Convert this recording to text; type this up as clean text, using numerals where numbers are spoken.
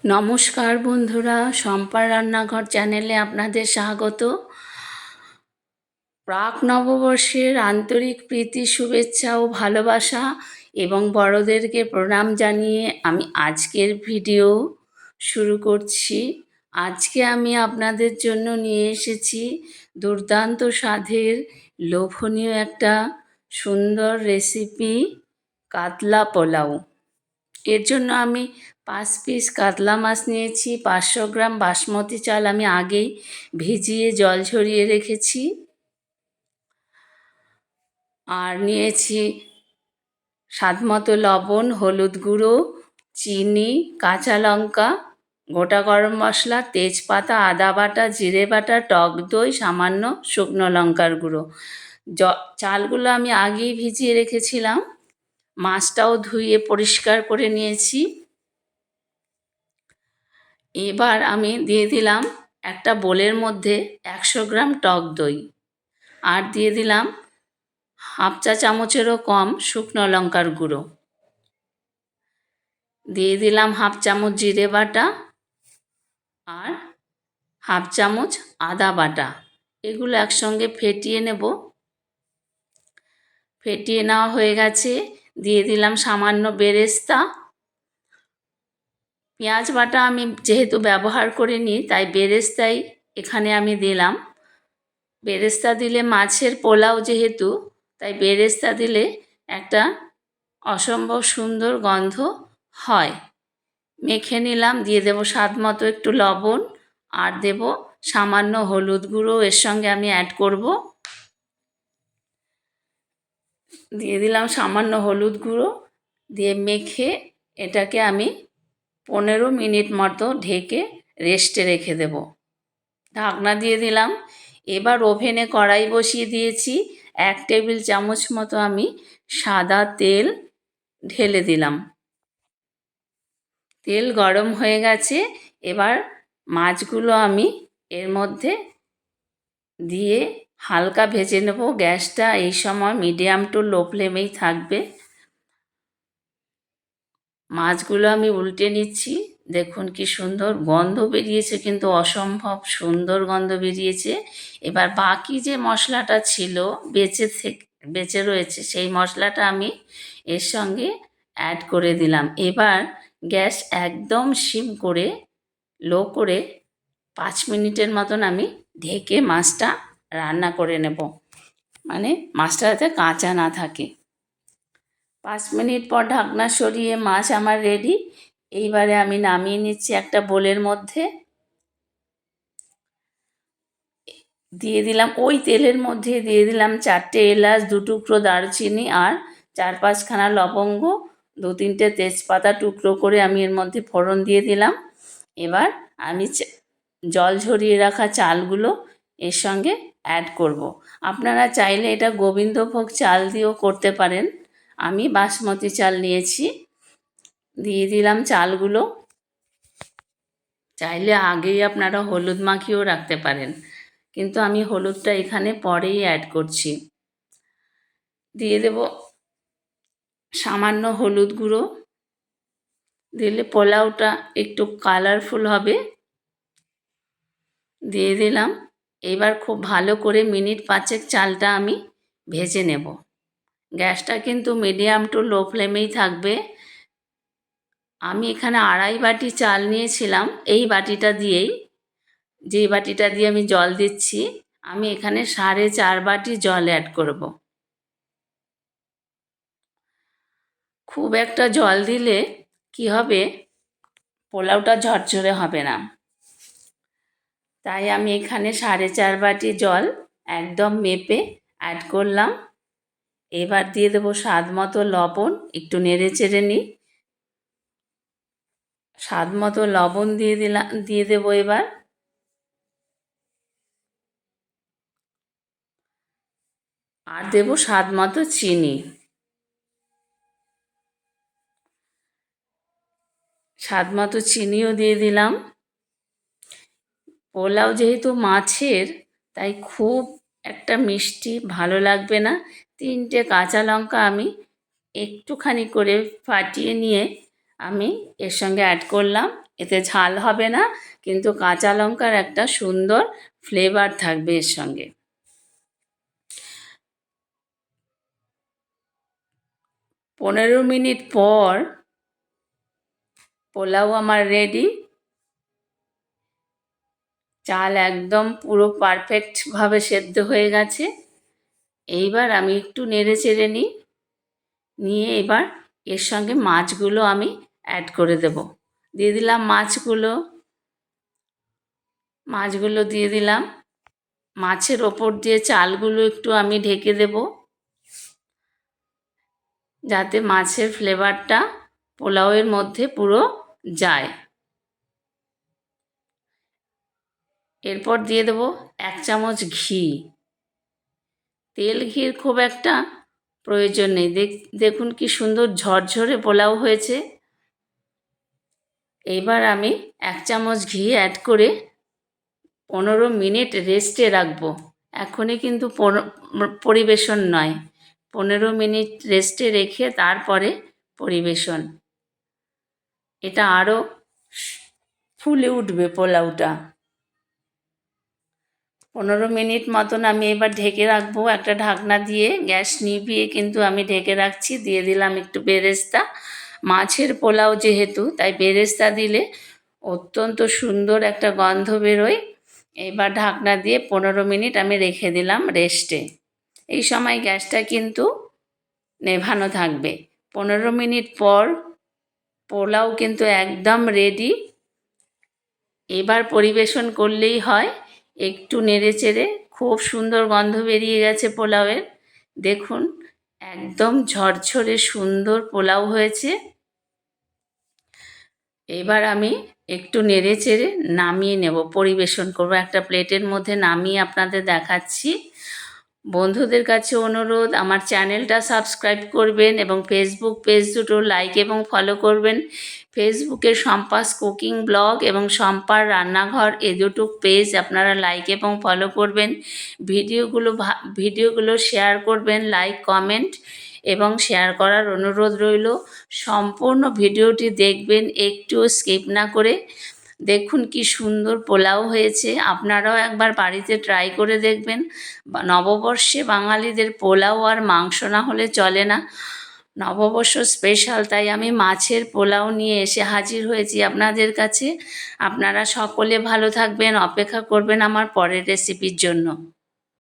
নমস্কার বন্ধুরা, শম্পার রান্নাঘর চ্যানেলে আপনাদের স্বাগত। প্রাক নববর্ষের আন্তরিক প্রীতি, শুভেচ্ছা ও ভালোবাসা এবং বড়দেরকে প্রণাম জানিয়ে আমি আজকের ভিডিও শুরু করছি। আজকে আমি আপনাদের জন্য নিয়ে এসেছি দুর্দান্ত স্বাদের লোভনীয় একটা সুন্দর রেসিপি, কাতলা পোলাও। এর জন্য আমি 5 পিস কাতলা মাছ নিয়েছি। 500 গ্রাম বাসমতি চাল আমি আগেই ভিজিয়ে জল ঝরিয়ে রেখেছি। আর নিয়েছি স্বাদমতো লবণ, হলুদ গুঁড়ো, চিনি, কাঁচা লঙ্কা, গোটা গরম মশলা, তেজপাতা, আদা বাটা, জিরে বাটা, টক দই, সামান্য শুকনো লঙ্কার গুঁড়ো। চালগুলো আমি আগেই ভিজিয়ে রেখেছিলাম। মাছটাও ধুয়ে পরিষ্কার করে নিয়েছি। এবার আমি দিয়ে দিলাম একটা বোলের মধ্যে 100 গ্রাম টক দই, আর দিয়ে দিলাম হাফ চা চামচেরও কম শুকনো লঙ্কার গুঁড়ো, দিয়ে দিলাম হাফ চামচ জিরে বাটা আর হাফ চামচ আদা বাটা। এগুলো একসঙ্গে ফেটিয়ে নেব। ফেটিয়ে নেওয়া হয়ে গেছে। দিয়ে দিলাম সামান্য বেরেস্তা। পেঁয়াজ বাটা আমি যেহেতু ব্যবহার করিনি, তাই বেরেস্তাই এখানে আমি দিলাম। বেরেস্তা দিলে মাছের পোলাও যেহেতু, তাই বেরেস্তা দিলে একটা অসম্ভব সুন্দর গন্ধ হয়। মেখে নিলাম। দিয়ে দেব স্বাদ মতো একটু লবণ, আর দেব সামান্য হলুদ গুঁড়ো এর সঙ্গে আমি অ্যাড করব। দিয়ে দিলাম সামান্য হলুদ গুঁড়ো, দিয়ে মেখে এটাকে আমি 15 মিনিট মতো ঢেকে রেস্টে রেখে দেব। ঢাকনা দিয়ে দিলাম। এবার ওভেনে কড়াই বসিয়ে দিয়েছি। 1 টেবিল চামচ মতো আমি সাদা তেল ঢেলে দিলাম। তেল গরম হয়ে গেছে। এবার মাছগুলো আমি এর মধ্যে দিয়ে হালকা ভেজে নেব। গ্যাসটা এই সময় মিডিয়াম টু লো ফ্লেমেই থাকবে। মাছগুলো আমি উল্টে নিচ্ছি। দেখুন কি সুন্দর গন্ধ বেরিয়েছে, কিন্তু অসম্ভব সুন্দর গন্ধ বেরিয়েছে। এবার বাকি যে মশলাটা ছিল বেঁচে রয়েছে, সেই মশলাটা আমি এর সঙ্গে অ্যাড করে দিলাম। এবার গ্যাস একদম সিম করে, লো করে 5 মিনিটের মতন আমি ঢেকে মাছটা রান্না করে নেব, মানে মাছটা যাতে কাঁচা না থাকে। 5 মিনিট পর ঢাকনা সরিয়ে মাছ আমার রেডি। এইবারে আমি নামিয়ে নিচ্ছি একটা বোলের মধ্যে। দিয়ে দিলাম ওই তেলের মধ্যে দিয়ে দিলাম 4টে এলাচ, 2 টুকরো দারচিনি, আর 4-5খানা লবঙ্গ, 2-3টে তেজপাতা টুকরো করে আমি এর মধ্যে ফোড়ন দিয়ে দিলাম। এবার আমি জল ঝরিয়ে রাখা চালগুলো এর সঙ্গে অ্যাড করব। আপনারা চাইলে এটা গোবিন্দভোগ চাল দিয়েও করতে পারেন। আমি বাসমতি চাল নিয়েছি। দিয়ে দিলাম চালগুলো। চাইলে আগেই আপনারা হলুদ মাখিয়েও রাখতে পারেন, কিন্তু আমি হলুদটা এখানে পরেই অ্যাড করছি। দিয়ে দেব সামান্য হলুদ গুঁড়ো, দিলে পোলাওটা একটু কালারফুল হবে। দিয়ে দিলাম। এবার খুব ভালো করে মিনিট 5 চালটা আমি ভেজে নেব। গ্যাসটা কিন্তু মিডিয়াম টু লো ফ্লেমেই থাকবে। আমি এখানে 2.5 বাটি চাল নিয়েছিলাম। এই বাটিটা দিয়েই, যে বাটিটা দিয়ে আমি জল দিচ্ছি, আমি এখানে 4.5 বাটি জল অ্যাড করব। খুব একটা জল দিলে কি হবে, পোলাওটা ঝরঝরে হবে না। তাই আমি এখানে 4.5 বাটি জল একদম মেপে অ্যাড করলাম। এবার দিয়ে দেবো স্বাদ মতো লবণ। একটু নেড়ে চেড়ে নিই। স্বাদ মতো লবণ দিয়ে দেবো এবার। আর দেবো স্বাদ মতো চিনি। স্বাদ মতো চিনিও দিয়ে দিলাম। পোলাও যেহেতু মাছের, তাই খুব একটা মিষ্টি ভালো লাগবে না। 3টে কাঁচা লঙ্কা আমি একটুখানি করে ফাটিয়ে নিয়ে আমি এর সঙ্গে অ্যাড করলাম। এতে ঝাল হবে না, কিন্তু কাঁচা লঙ্কার একটা সুন্দর ফ্লেভার থাকবে এর সঙ্গে। 15 মিনিট পর পোলাও আমার রেডি। চাল একদম পুরো পারফেক্টভাবে সেদ্ধ হয়ে গেছে। এইবার আমি একটু নেড়ে চেড়ে নিয়ে এবার এর সঙ্গে মাছগুলো আমি অ্যাড করে দেব। দিয়ে দিলাম মাছগুলো দিয়ে দিলাম। মাছের ওপর দিয়ে চালগুলো একটু আমি ঢেকে দেব, যাতে মাছের ফ্লেভারটা পোলাওয়ের মধ্যে পুরো যায়। এরপর দিয়ে দেব 1 চামচ ঘি। তেল ঘির খুব একটা প্রয়োজন নেই। দেখুন কি সুন্দর ঝরঝরে পোলাও হয়েছে। এবার আমি 1 চামচ ঘি অ্যাড করে 15 মিনিট রেস্টে রাখবো। এখনই কিন্তু পরিবেশন নয়, 15 মিনিট রেস্টে রেখে তারপরে পরিবেশন। এটা আরও ফুলে উঠবে পোলাওটা। 15 মিনিট মতন আমি এবার ঢেকে রাখবো একটা ঢাকনা দিয়ে। গ্যাস নিভিয়ে কিন্তু আমি ঢেকে রাখছি। দিয়ে দিলাম একটু বেরেস্তা। মাছের পোলাও যেহেতু, তাই বেরেস্তা দিলে অত্যন্ত সুন্দর একটা গন্ধ বেরোয়। এবার ঢাকনা দিয়ে 15 মিনিট আমি রেখে দিলাম রেস্টে। এই সময় গ্যাসটা কিন্তু নেভানো থাকবে। 15 মিনিট পর পোলাও কিন্তু একদম রেডি। এবার পরিবেশন করলেই হয়। একটু নেড়ে চেড়ে, খুব সুন্দর গন্ধ বেরিয়ে গেছে পোলাওয়ের। দেখুন একদম ঝরঝরে সুন্দর পোলাও হয়েছে। এবার আমি একটু নেড়ে চেড়ে নামিয়ে নেব, পরিবেশন করব। একটা প্লেটের মধ্যে নামিয়ে আপনাদের দেখাচ্ছি। বন্ধুদের কাছে অনুরোধ, আমার চ্যানেলটা সাবস্ক্রাইব করবেন এবং ফেসবুক পেজ দুটো লাইক এবং ফলো করবেন। ফেসবুকে শম্পাস কুকিং ব্লগ এবং শম্পার রান্নাঘর এ দুটো পেজ আপনারা লাইক এবং ফলো করবেন। ভিডিওগুলো শেয়ার করবেন, লাইক কমেন্ট এবং শেয়ার করার অনুরোধ রইল। সম্পূর্ণ ভিডিওটি দেখবেন, একটুও স্কিপ না করে। দেখুন কি সুন্দর পোলাও হয়েছে। আপনারাও একবার বাড়িতে ট্রাই করে দেখবেন। নববর্ষে বাঙালিদের পোলাও আর মাংস না হলে চলে না। নববর্ষ স্পেশাল, তাই আমি মাছের পোলাও নিয়ে এসে হাজির হয়েছি আপনাদের কাছে। আপনারা সকলে ভালো থাকবেন, অপেক্ষা করবেন আমার পরের রেসিপির জন্য।